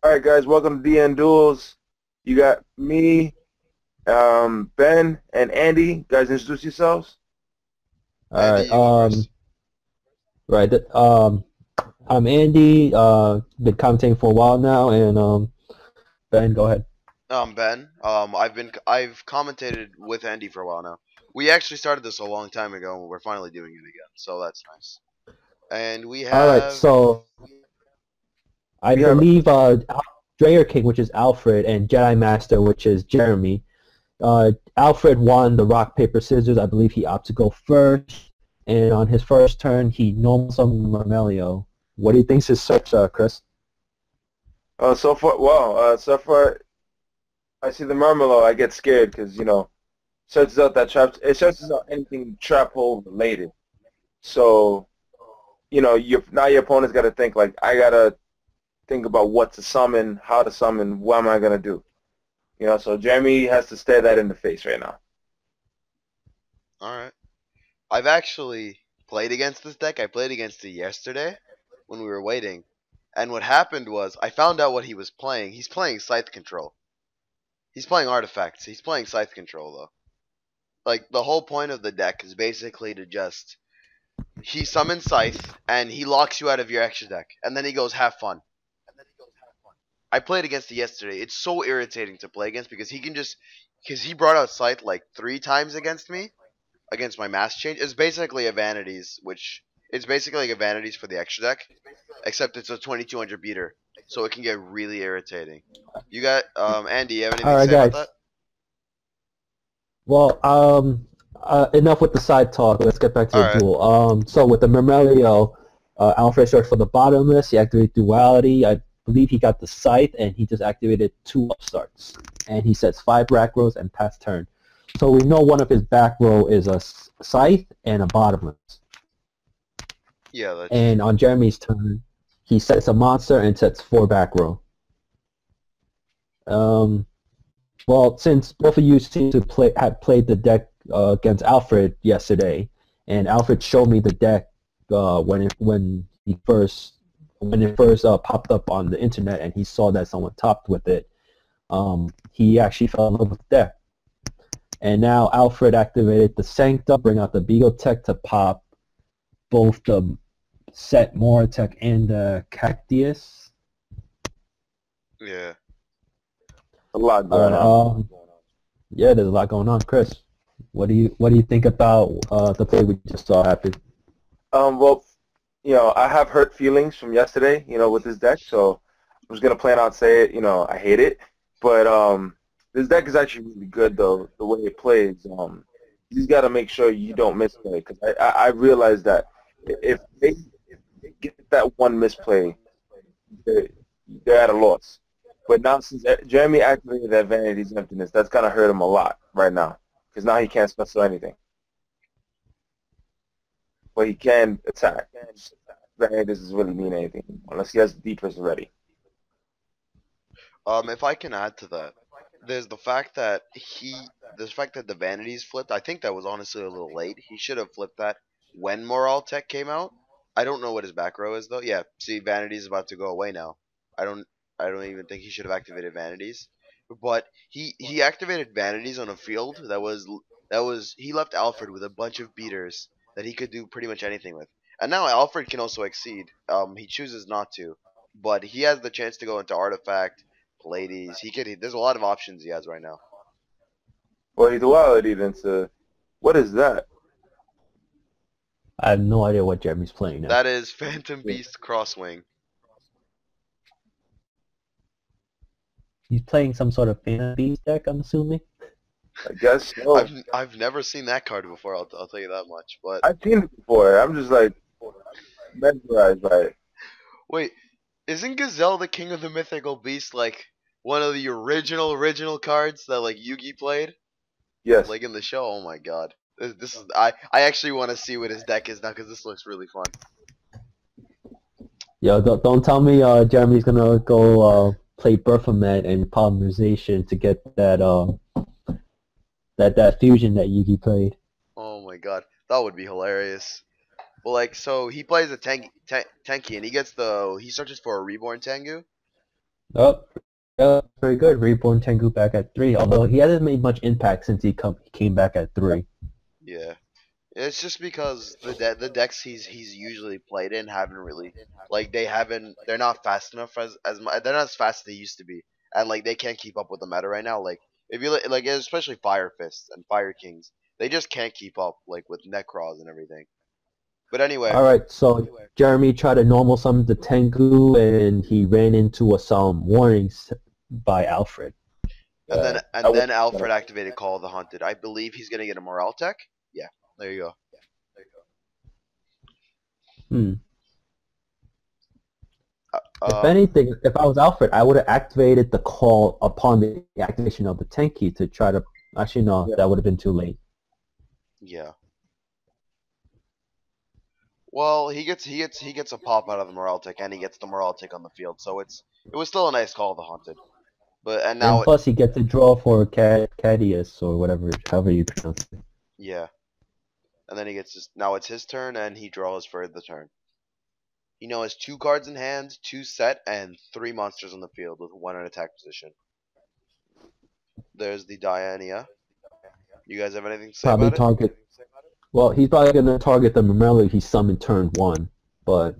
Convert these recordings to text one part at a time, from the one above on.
All right, guys, welcome to DN Duels. You got me, Ben, and Andy. Guys, introduce yourselves. All Andy, right. you go first. Right. I'm Andy. Been commentating for a while now, and Ben, go ahead. Ben. I've commentated with Andy for a while now. We actually started this a long time ago, and we're finally doing it again, so that's nice. And we All right. have So I We have believe DrayerKing, which is Alfred, and Jedimaster, which is Jeremy. Alfred won the rock paper scissors. I believe he opted to go first, and on his first turn, he normal summoned Marmelio. What do you think's his search, Chris? so far I see the Murmelo. I get scared because searches out that trap. It searches out anything trap hole related. So now your opponent's got to think like I gotta think about what to summon, how to summon, what am I gonna do? So Jeremy has to stare that in the face right now. all right. I've actually played against this deck. I played against it yesterday when we were waiting, and what happened was I found out what he was playing. He's playing Scythe Control. He's playing Artifacts. He's playing Scythe Control though. Like the whole point of the deck is basically to just he summons Scythe and he locks you out of your extra deck, and then he goes have fun. I played against it yesterday. It's so irritating to play against because he brought out Scythe like 3 times against me against my mass change. It's basically a vanities, which it's basically like a vanities for the extra deck, except it's a 2200 beater, so it can get really irritating. You got Andy. You have anything All to right, say about that? guys. Well, enough with the side talk. Let's get back to All the right. duel. So with the Mermelio, Alfred searched for the bottomless. He activated Duality. I believe he got the Scythe, and he just activated 2 upstarts. And he sets 5 back rows and pass turn. So we know one of his back row is a Scythe and a bottomless. Yeah, that's And on Jeremy's turn, he sets a monster and sets 4 back row. Um, Well, since both of you seem to had played the deck against Alfred yesterday, and Alfred showed me the deck when it first popped up on the internet, and he saw that someone topped with it, he actually fell in love with the deck. And now Alfred activated the Sanctum, bring out the Beagle Tech to pop both the Set Moratech and the Cactus. yeah. A lot All going right, on. yeah, there's a lot going on, Chris. What do you think about the play we just saw happen? Well, I have hurt feelings from yesterday, with this deck, so I was gonna plan on say it, I hate it. But this deck is actually really good though, the way it plays. You just gotta make sure you don't misplay because I realized that if they get that one misplay, they're, they're at a loss. But now since Jeremy activated that Vanity's Emptiness, that's gonna hurt him a lot right now because now he can't special anything, but he can attack. Vanity doesn't really mean anything unless he has the deepest already. If I can add to that, there's the fact that the vanities flipped. I think that was honestly a little late. He should have flipped that when Moral Tech came out. I don't know what his back row is though. Yeah, see, vanities is about to go away now. I don't, I don't even think he should have activated vanities, but he activated vanities on a field that was he left Alfred with a bunch of beaters that he could do pretty much anything with. And now Alfred can also exceed. He chooses not to, but he has the chance to go into artifact Pallades. There's a lot of options he has right now. Well, he duality into what is that? I have no idea what Jeremy's playing now. That is Phantom Yeah, Beast Crosswing. He's playing some sort of Phantom Beast deck, I'm assuming. I guess I've so. I've never seen that card before. I'll tell you that much. But I've seen it before. I'm just like mesmerized by it. wait, isn't Gazelle the King of the Mythical Beast like one of the original cards that like Yugi played Yes. like in the show? Oh my god. This is I actually want to see what his deck is now because this looks really fun. Yo, don't tell me Jeremy's gonna go play Berthamet and Polymerization to get that fusion that Yugi played. Oh my god, that would be hilarious. Well, like so he plays a Tenki and he searches for a reborn Tengu. Oh, very good. Reborn Tengu back at 3, although he hasn't made much impact since he came back at 3. Yeah. It's just because the decks he's usually played in haven't really like they're not fast enough they're not as fast as they used to be, and like they can't keep up with the meta right now. Like if you like especially Fire Fists and Fire Kings, they just can't keep up like with Necros and everything. But anyway, Alright, so Jeremy tried to normal summon the Tengu and he ran into some warnings by Alfred. I and was then Alfred activated Call of the Hunted. I believe he's gonna get a Morale tech. Yeah, there you go. Hmm. If Um, anything, if I was Alfred, I would have activated the call upon the activation of the Tenki to try to... Actually, no, yeah. that would have been too late. yeah. Well, he gets a pop out of the morale tick, and he gets the morale tick on the field. So it was still a nice call of the Haunted. But and And now plus, he gets a draw for Cadius, or whatever, however you pronounce it. yeah, and then he gets now it's his turn, and he draws for the turn. He now has 2 cards in hand, 2 set, and 3 monsters on the field with 1 in attack position. There's the Diania. You guys have anything to say Probably about it? target... Well, he's probably going to target the Mameli he summoned turn 1. But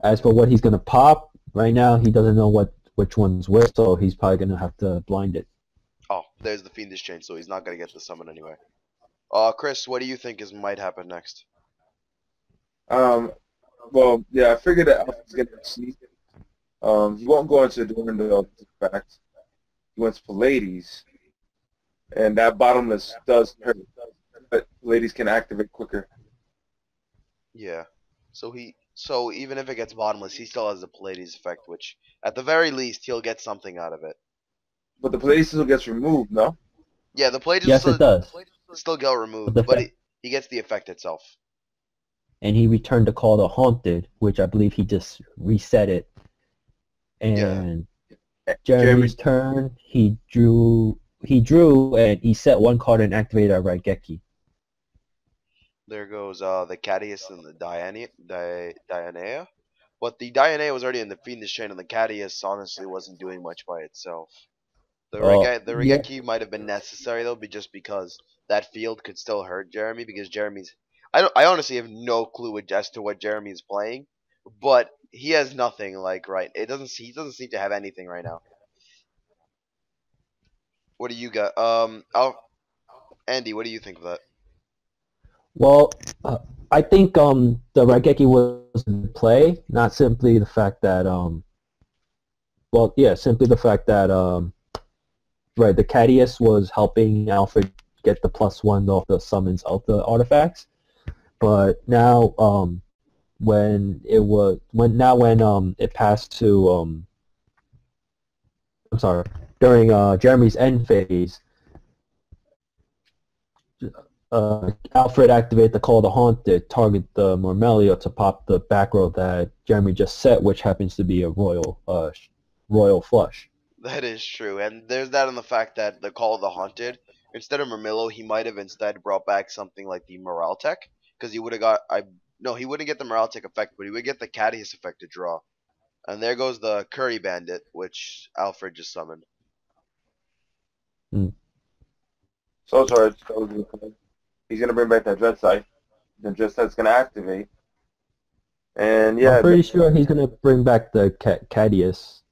as for what he's going to pop, right now, he doesn't know which one's which, so he's probably going to have to blind it. Oh, there's the Fiendish Chain, so he's not gonna get the summon anyway. Chris, what do you think might happen next? Well, yeah, I figured that Alpha's gonna sneak. He won't go into Duel fact. He went to Pallades, and that bottomless does hurt, but Pallades can activate quicker. Yeah. So even if it gets bottomless, he still has the Pallades effect, which at the very least he'll get something out of it. But the Pallades still gets removed, no? Yeah, the Pallades Yes, it does. still get But removed, the but fact he gets the effect itself. and he returned the call to Haunted, which I believe he just reset it. Yeah. And Jeremy, Jeremy's turn, he drew, and he set 1 card and activated a Raigeki. There goes the Cadius and the Dianea. But the Dianea was already in the Fiendish Chain, and the Cadius honestly wasn't doing much by itself. The Yeah, Regeki might have been necessary though, just because that field could still hurt Jeremy because Jeremy's. I honestly have no clue as to what Jeremy's playing, but he has nothing like right. He doesn't seem to have anything right now. What do you got? Andy, what do you think of that? well, I think the Raigeki was in play, not simply the fact that simply the fact that right, the Cadius was helping Alfred get the +1 off the summons of the artifacts, but now when it passed to I'm sorry, during Jeremy's end phase, Alfred activated the Call to Haunted, target the Mormelio to pop the back row that Jeremy just set, which happens to be a royal flush. That is true, and there's that on the fact that the Call of the Haunted, instead of Mermillo, he might have instead brought back something like the Morale Tech, because he would have got no, he wouldn't get the Morale Tech effect, but he would get the Cadius effect to draw. And there goes the Curry Bandit, which Alfred just summoned. Hmm. so sorry. He's gonna bring back that Dread Sight. The Dread Sight's gonna activate, and I'm yeah, pretty sure he's gonna bring back the Cadius.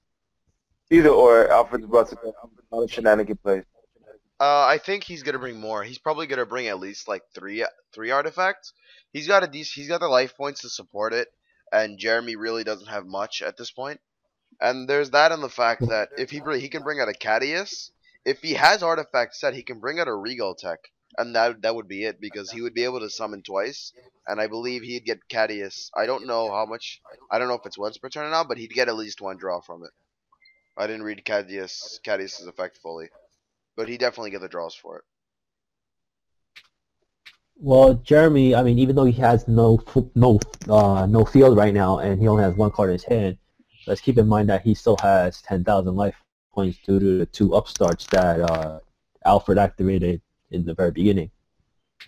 either or, Alfred's about to go on a shenanigan play. I think he's gonna bring more. He's probably gonna bring at least like three artifacts. He's got the life points to support it, and Jeremy really doesn't have much at this point. And there's that and the fact that if he can bring out a Cadius, if he has artifacts set, he can bring out a Regal Tech, and that would be it because he would be able to summon twice, and I believe he'd get Cadius. I don't know how much. I don't know if it's once per turn or not, but he'd get at least 1 draw from it. I didn't read Cadius's effect fully, but he definitely get the draws for it. Well, Jeremy, I mean, even though he has no field right now, and he only has 1 card in his hand, let's keep in mind that he still has 10,000 life points due to the 2 upstarts that Alfred activated in the very beginning.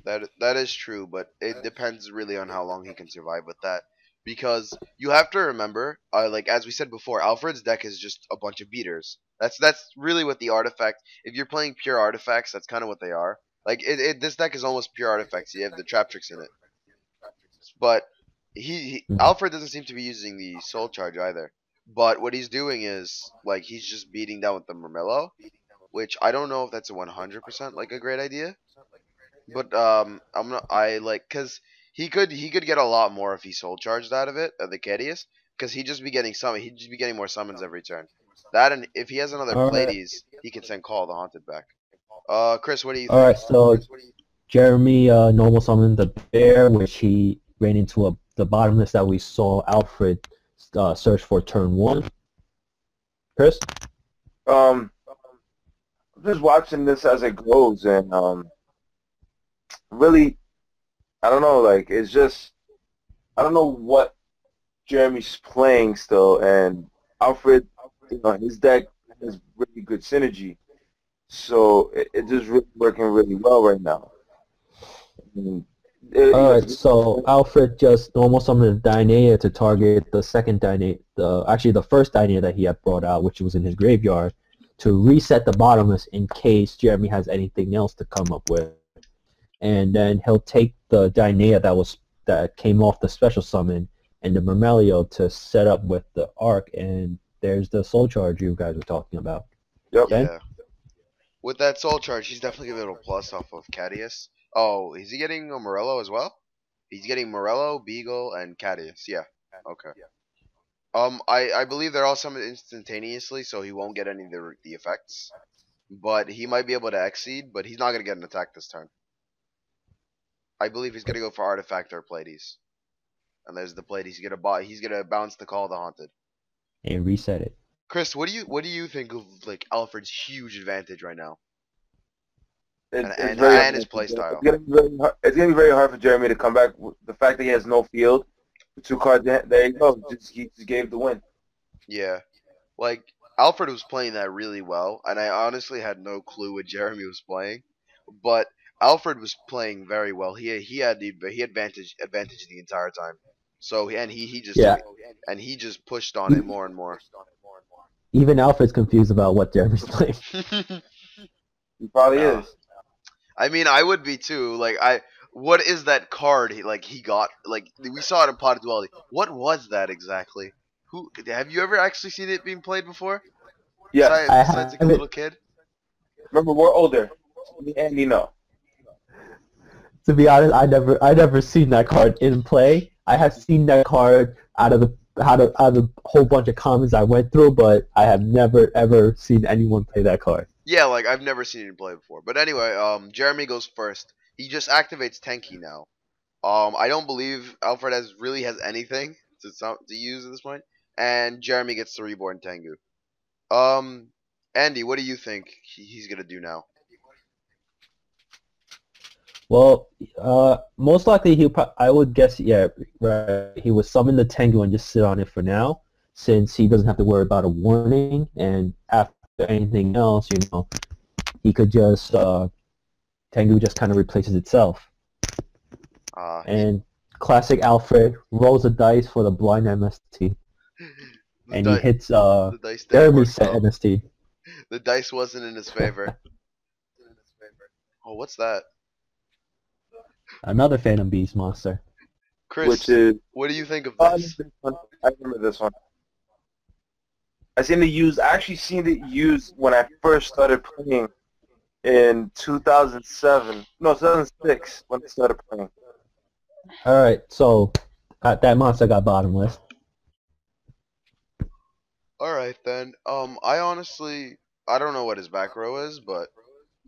That is true, but it depends really on how long he can survive with that. because you have to remember, like as we said before, Alfred's deck is just a bunch of beaters. That's really what the artifact. If you're playing pure artifacts, that's kind of what they are. Like this deck is almost pure artifacts. You have the trap tricks in it, but Mhm. Alfred doesn't seem to be using the soul charge either. But what he's doing is like he's just beating down with the Murmillo, which I don't know if that's a 100% like a great idea. But I'm not. I like because he could get a lot more if he soul charged out of it, the Cadius, because he'd just be getting he'd just be getting more summons every turn. That and if he has another All right. Pleiades, he can send Call of the Haunted back. Chris, what do you All think? right. So Jeremy normal summoned the bear, which he ran into the bottomless that we saw Alfred search for turn 1. Chris? I'm just watching this as it goes, and really, I don't know. Like, it's just I don't know what Jeremy's playing still, and Alfred, his deck has really good synergy, so it's just really working really well right now. And All right. So Alfred just normal summoned Dynea to target the second Dynea, actually the first Dynea that he had brought out, which was in his graveyard, to reset the bottomless in case Jeremy has anything else to come up with. And then he'll take the Dynea that came off the special summon and the Murmelio to set up with the Arc, and there's the soul charge you guys were talking about. Yep. Ben? Yeah, with that soul charge, he's definitely giving it a plus off of Cadius. Oh, is he getting a Morello as well? He's getting Morello, Beagle, and Cadius. Yeah. Okay. I believe they're all summoned instantaneously, so he won't get any of the effects. But he might be able to exceed, but he's not gonna get an attack this turn. I believe he's gonna go for Artifact or Pleiades. And there's the Pleiades. He's gonna bounce the Call of the Haunted. And reset it. Chris, what do you think of like Alfred's huge advantage right now, and it's and, very and hard. his playstyle? It's gonna be very hard for Jeremy to come back. The fact that he has no field, 2 cards. There you go. He just gave the win. Yeah, like Alfred was playing that really well, and I honestly had no clue what Jeremy was playing, but Alfred was playing very well. He advantage the entire time. So he just took Yeah. it, and he just pushed on it more and more. Even Alfred's confused about what Jeremy's playing. He probably uh, is. I mean, I would be too. What is that card he got? Like we saw it in Pot of Duality. What was that exactly? Who have you ever actually seen it being played before? Yes. Besides like a have little it. kid. Remember, we're older. Me and you know. To be honest, I never seen that card in play. I have seen that card out of the whole bunch of comments I went through, but I have never ever seen anyone play that card. Yeah, like I've never seen him play before. But anyway, Jeremy goes first. He just activates Tenki now. I don't believe Alfred really has anything to use at this point, and Jeremy gets the reborn Tengu. Um, Andy, what do you think he's gonna do now? Well, most likely I would guess, yeah, right. He would summon the Tengu and just sit on it for now, since he doesn't have to worry about a warning, and after anything else, he could just Tengu just kind of replaces itself. Uh, And classic Alfred rolls the dice for the blind MST, the, and he di- hits the dice didn't Jeremy's work set well. MST. The dice wasn't in his favor. Oh, what's that? Another Phantom Beast monster. Chris, Which is what do you think of I this? remember this one. I actually seen it used when I first started playing in 2007. No, 2006 when I started playing. All right, so that monster got bottomless. All right then. I don't know what his back row is, but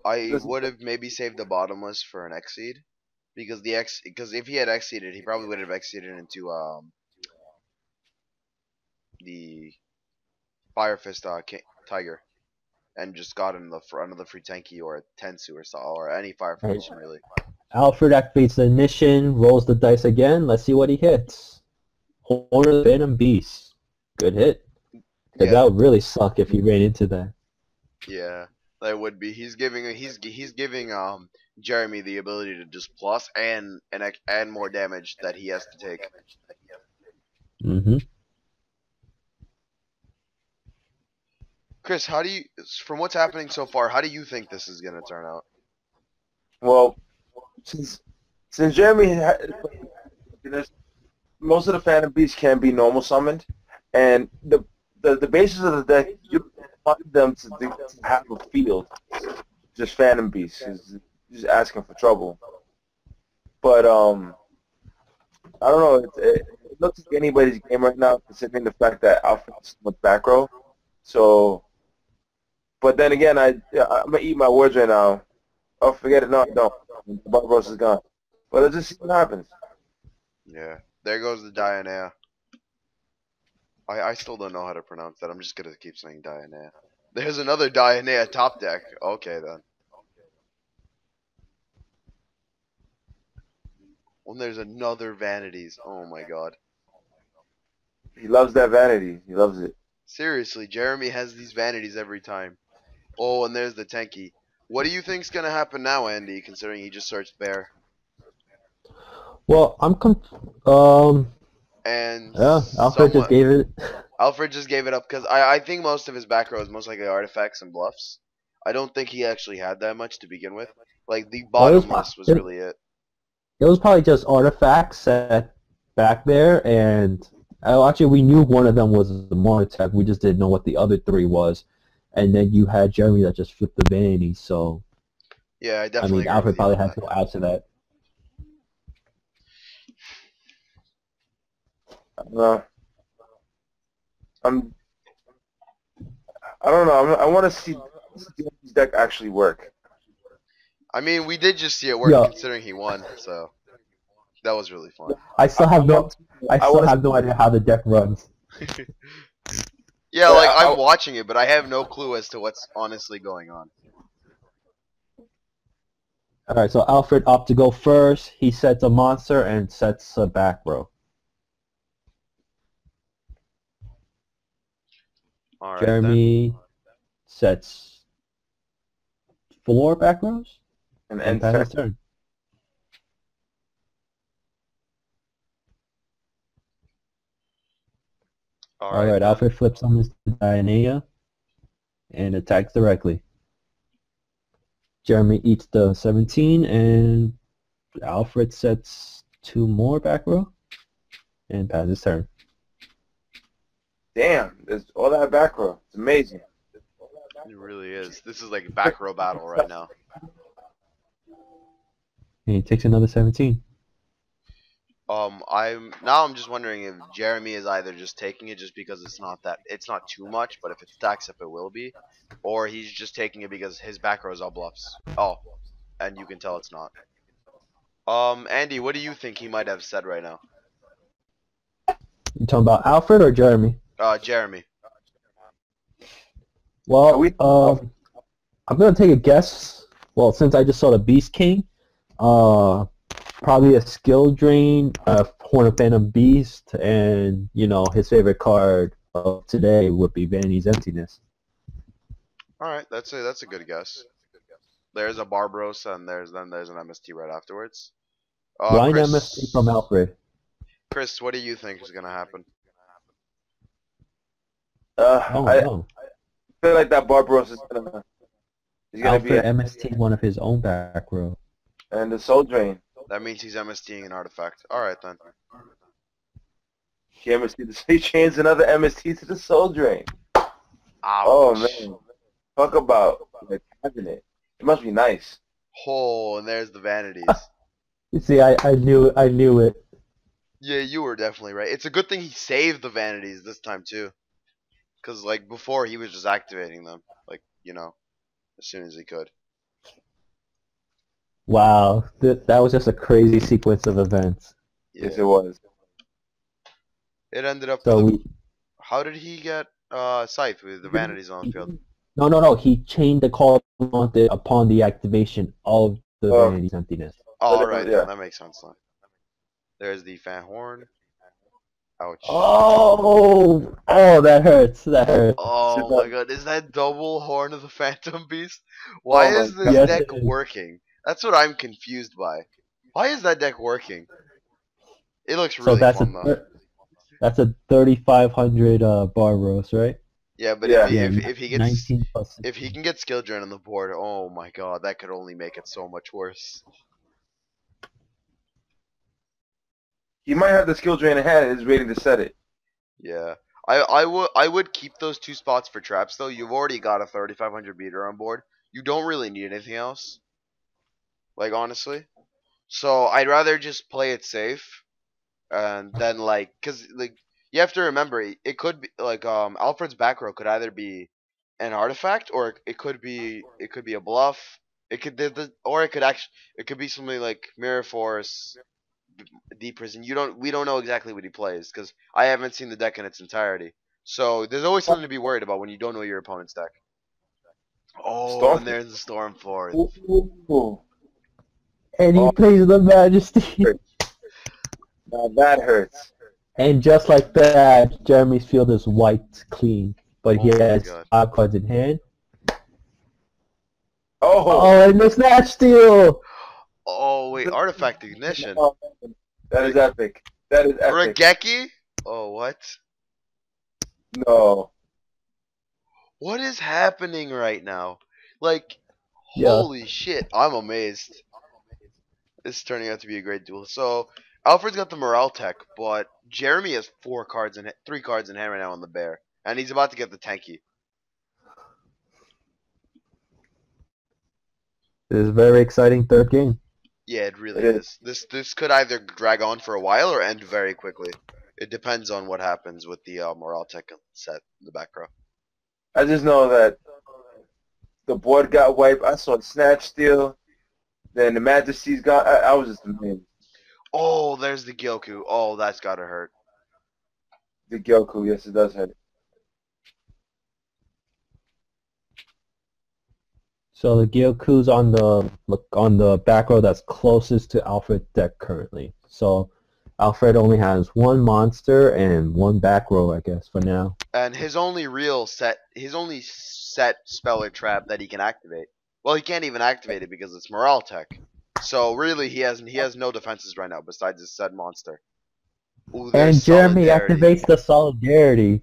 I This, would have maybe saved the bottomless for an Exceed, because if he had Exceeded, he probably would have Exceeded into the Fire Fist Tiger, and just got another free Tenki or a Tensu or any fire Right. formation really. Alfred activates the ignition, rolls the dice again. Let's see what he hits. Horn of the Phantom Beast. Good hit. 'Cause Yeah, that would really suck if he ran into that. yeah, that would be. He's giving Jeremy the ability to just plus and more damage that he has to take. Mm-hmm. Chris, how do you, from what's happening so far, how do you think this is gonna turn out? Well, since since Jeremy, there's, most of the Phantom Beasts can be normal summoned, and the basis of the deck, you want them to have a field, just Phantom Beasts, is just asking for trouble. But I don't know. It looks like anybody's game right now, considering the fact that Alfred has so much back row. So, but then again, I'm gonna eat my words right now. Oh, forget it. No, I don't. The Barbaros is gone. But let's just see what happens. Yeah. There goes the Diana. I still don't know how to pronounce that. I'm just gonna keep saying Diana. There's another Diana top deck. Okay then. When there's another Vanities. Oh my god. He loves that vanity. He loves it. Seriously, Jeremy has these Vanities every time. Oh, and there's the Tenki. What do you think's gonna happen now, Andy, considering he just searched Bear? Well, And yeah, Alfred just somewhat gave it. Alfred just gave it up because I think most of his back row is most likely artifacts and bluffs. I don't think he actually had that much to begin with. Like the Well, bottom list was really it. it was probably just artifacts set back there, and actually we knew one of them was the Monotech. We just didn't know what the other three was. And then you had Jeremy that just flipped the vanity. So Yeah, I I definitely mean, agree Alfred with you probably on had that. to go out to that. Uh, I'm. I don't know. I want to see this deck actually work. I mean, we did just see it work Yeah, considering he won, so that was really fun. I still I have no, want. I I still want to. have no idea how the deck runs. Yeah, But like I'm watching it, but I have no clue as to what's honestly going on. All right, so Alfred opts to go first. He sets a monster and sets a back row. All right then. Jeremy sets 4 back rows and passes turn. All All right right, then. Alfred flips on his Diana and attacks directly. Jeremy eats the 17, and Alfred sets 2 more back row and passes turn. Damn, there's all that back row. It's amazing. It really is. This is like a back row battle right now. And he takes another 17. I'm just wondering if Jeremy is either just taking it just because it's not too much, but if it stacks up it will be, or he's just taking it because his back row is all bluffs. Oh, and you can tell it's not. Andy, what do you think he might have said right now? You talking about Alfred or Jeremy? Jeremy. Well, I'm gonna take a guess. Well, since I just saw the Beast King, probably a skill drain, Horn of Phantom Beast, and his favorite card of today would be Vanity's Emptiness. All right, that's a good guess. There's a Barbarossa, and there's an MST right afterwards. Why an MST from Alfred? Chris, what do you think is gonna happen? I feel like that Barbaros is gonna Alfred MST one of his own back row. And the Soul Drain. That means he's MSTing an artifact. All right then. He MST. He changed another MST to the Soul Drain. Ouch. Oh man, talk about like having it. It must be nice. Oh, and there's the Vanities. You see, I knew it. Yeah, you were definitely right. It's a good thing he saved the Vanities this time too. Because, like, before he was just activating them. Like, as soon as he could. Wow, that was just a crazy sequence of events. Yeah. Yes, it was. It ended up... So how did he get Scythe with the Vanities on the field? No. He chained the call upon the activation of the Vanity's Emptiness. Oh, right. Yeah. That makes sense then. There's the Fan Horn. Ouch. Oh, that hurts. That hurts. Oh my god, is that double Horn of the Phantom Beast? Why is this deck working? That's what I'm confused by. Why is that deck working? It looks really fun though. That's a 3,500 Barbaros, right? Yeah, but Yeah. if he gets 19 plus if he 16. can get skill drain on the board, oh my god, that could only make it so much worse. He might have the skill drain in hand and is waiting to set it. Yeah. I would keep those 2 spots for traps though. You've already got a 3,500 meter on board. You don't really need anything else. Like honestly. So I'd rather just play it safe and then like cuz like you have to remember it could be like Alfred's back row could either be an artifact or it could be a bluff. It could or it could actually it could be something like Mirror Force, Deep Prison. We don't know exactly what he plays because I haven't seen the deck in its entirety. So there's always something to be worried about when you don't know your opponent's deck. Oh, and Stormford. there's the Stormforth. Ooh. And he Oh, plays the Majesty. now that hurts. And just like that, Jeremy's field is wiped clean. But he Oh my has god. 5 cards in hand. Oh. Oh, and the Snatch Steal! Oh wait, Artifact Ignition. Oh, that is epic. That is epic. Regeki? Oh what? No. What is happening right now? Like, Yeah. holy shit! I'm amazed. This is turning out to be a great duel. So Alfred's got the morale tech, but Jeremy has 3 cards in hand right now on the bear, and he's about to get the tanky. It is a very exciting third game. Yeah, it really It is. This could either drag on for a while or end very quickly. It depends on what happens with the morale tech set in the back row. I just know that the board got wiped. I saw Snatch Steal. Then the Majesty's got. I was just amazed. Oh, there's the Gyoku. Oh, that's gotta hurt. The Gyoku, yes, it does hurt. So the Gyoku's on the back row that's closest to Alfred's deck currently. So Alfred only has 1 monster and 1 back row, I guess, for now. And his only set spell or trap that he can activate. Well, he can't even activate it because it's morale tech. So really, he has no defenses right now besides his said monster. Ooh, there's And Jeremy Solidarity. activates the Solidarity.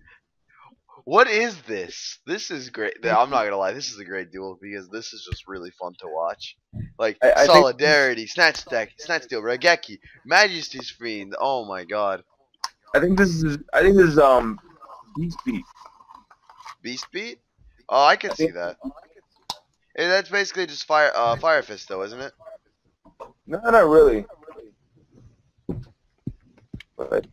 What is this? This is great. I'm not gonna lie, this is a great duel because this is just really fun to watch. Like I think- Solidarity, Snatch Steal, Regeki, Majesty's Fiend. Oh my god, I think this is Beast Beat. Beast Beat. Oh, I can see that. Hey, that's basically just Fire Fist, though, isn't it? No, not really. But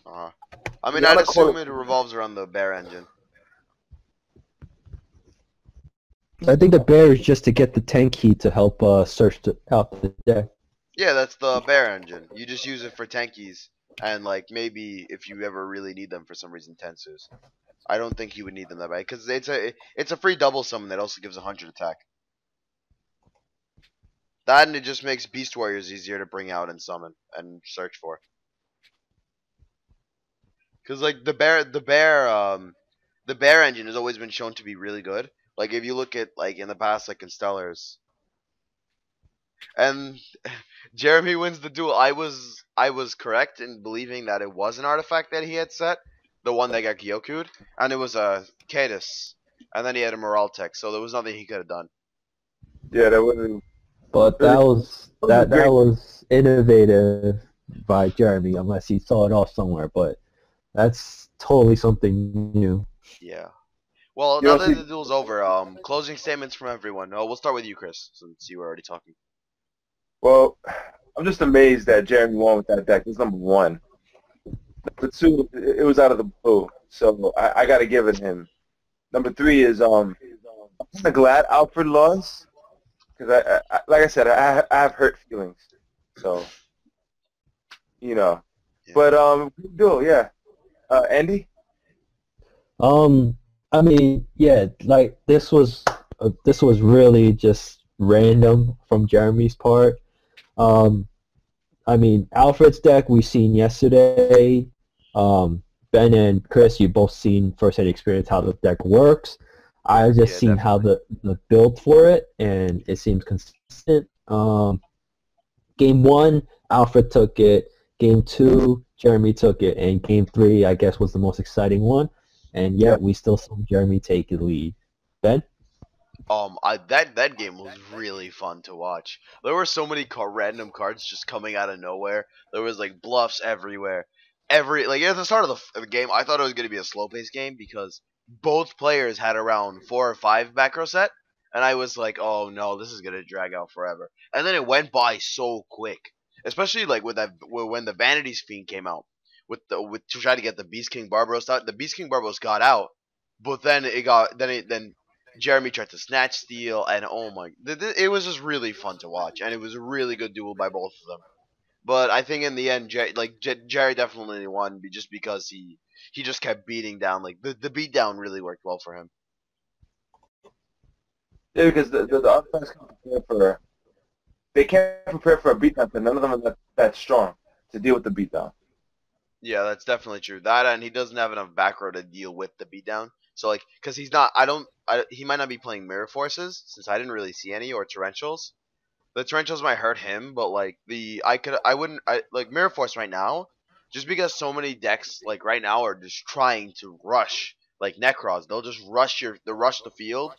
I mean, Yeah, I'd I'm gonna call assume it revolves around the bear engine. I think the bear is just to get the tank key to help search out the deck. Yeah, that's the bear engine. You just use it for tankies and like maybe if you ever really need them for some reason, Tensus. I don't think you would need them that bad because it's a free double summon that also gives 100 attack. That and it just makes Beast Warriors easier to bring out and summon and search for. Because like the bear engine has always been shown to be really good. Like if you look at like in the past, like in Stellars, and Jeremy wins the duel. I was correct in believing that it was an artifact that he had set, the one that got Gyoku'd, and it was a Cadus, and then he had a morale tech, so there was nothing he could have done. yeah, that wasn't. But that was innovative by Jeremy, unless he saw it off somewhere. But that's totally something new. Yeah. Well, You now don't that see- the duel's over, closing statements from everyone. Oh, we'll start with you, Chris, since you were already talking. Well, I'm just amazed that Jeremy won with that deck. That's number one. Number two, it was out of the blue, so I got to give it him. Number three is I'm kind of glad Alfred lost because I like I said I have hurt feelings, so you know. Yeah. But duel, yeah. Andy. I mean, yeah, like this was really just random from Jeremy's part. I mean, Alfred's deck we seen yesterday. Ben and Chris, you both seen firsthand experience how the deck works. I just seen how the build for it, and it seems consistent. Game one, Alfred took it, Game 2, Jeremy took it, and Game 3, I guess, was the most exciting one. And yet, Yep. we still saw Jeremy take the lead. Ben? That game was really fun to watch. There were so many random cards just coming out of nowhere. There was like bluffs everywhere. At the start of the game, I thought it was going to be a slow paced game because both players had around 4 or 5 back row set, and I was like, oh no, this is going to drag out forever. And then it went by so quick, especially like when the Vanities Fiend came out to try to get the Beast King Barbaros out. The Beast King Barbaros got out, but then Jeremy tried to snatch steal, and oh my, it was just really fun to watch, and it was a really good duel by both of them. But I think in the end, Jerry definitely won just because he just kept beating down. Like the beat down really worked well for him. Yeah, because the other players can't prepare for a beatdown, but none of them are that strong to deal with the beatdown. Yeah, that's definitely true. That and he doesn't have enough back row to deal with the beatdown. So like, because he's not, he might not be playing mirror forces since I didn't really see any or torrentials. The torrentials might hurt him, but like like mirror force right now, just because so many decks like right now are just trying to rush like Necros. They'll just rush the field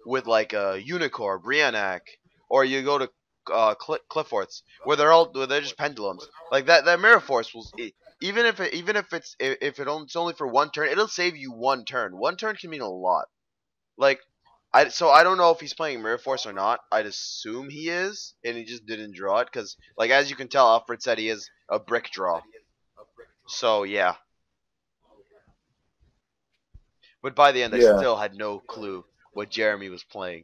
with like a Unicorn, Briannac, or you go to Clifforts where they're just pendulums. Like that mirror force will even if it's only for one turn, it'll save you one turn. One turn can mean a lot. Like I don't know if he's playing Mirror Force or not. I'd assume he is, and he just didn't draw it because, like, as you can tell, Alfred said he is a brick draw. So yeah, but by the end, I Yeah. still had no clue what Jeremy was playing.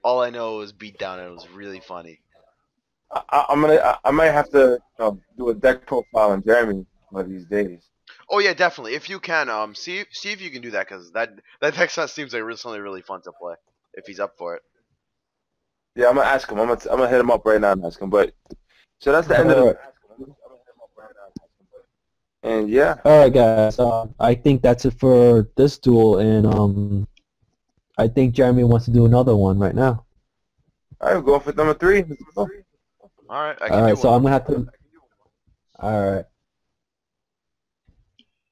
All I know was beatdown, and it was really funny. I might have to do a deck profile on Jeremy one of these days. Oh yeah, definitely. If you can, see if you can do that because that deck set seems like something really fun to play if he's up for it. Yeah, I'm gonna ask him. I'm gonna hit him up right now and ask him. But so that's the end of the. And yeah. All right, guys. I think that's it for this duel, and I think Jeremy wants to do another one right now. All right, we're going for number 3. Let's go. All right, I All can right, do so one. I'm gonna have to. All right.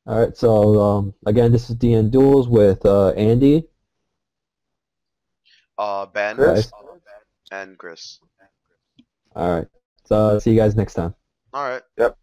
All right, so again, this is DN Duels with Andy. Ben Chris? and Chris. All right, so see you guys next time. All right. Yep.